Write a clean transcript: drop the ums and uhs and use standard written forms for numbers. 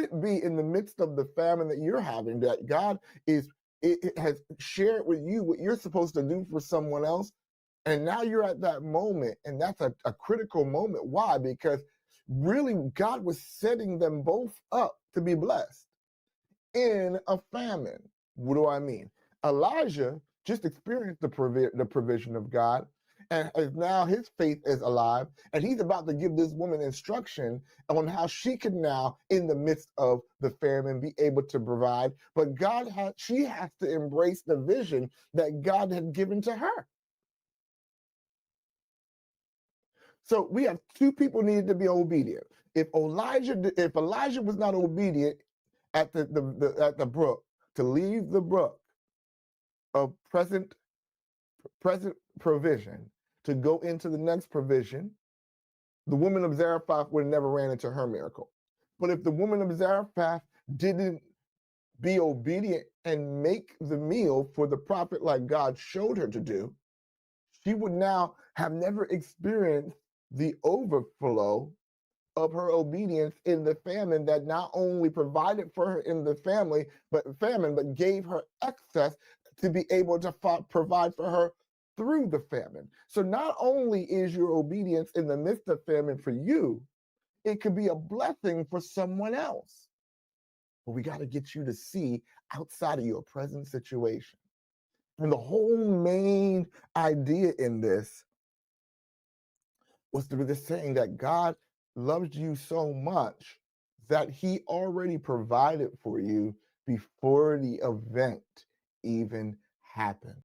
it be in the midst of the famine that you're having that God it has shared with you what you're supposed to do for someone else? And now you're at that moment, and that's a critical moment. Why? Because really, God was setting them both up to be blessed in a famine. What do I mean? Elijah just experienced the provision of God, and is now his faith is alive, and he's about to give this woman instruction on how she can now, in the midst of the famine, be able to provide. But she has to embrace the vision that God had given to her. So we have two people needed to be obedient. If Elijah was not obedient at the brook, to leave the brook of present provision to go into the next provision, the woman of Zarephath would have never ran into her miracle. But if the woman of Zarephath didn't be obedient and make the meal for the prophet like God showed her to do, she would now have never experienced the overflow of her obedience in the famine that not only provided for her in the famine, but gave her excess to be able to provide for her through the famine. So not only is your obedience in the midst of famine for you, it could be a blessing for someone else. But we got to get you to see outside of your present situation. And the whole main idea in this was the saying that God loves you so much that he already provided for you before the event even happened.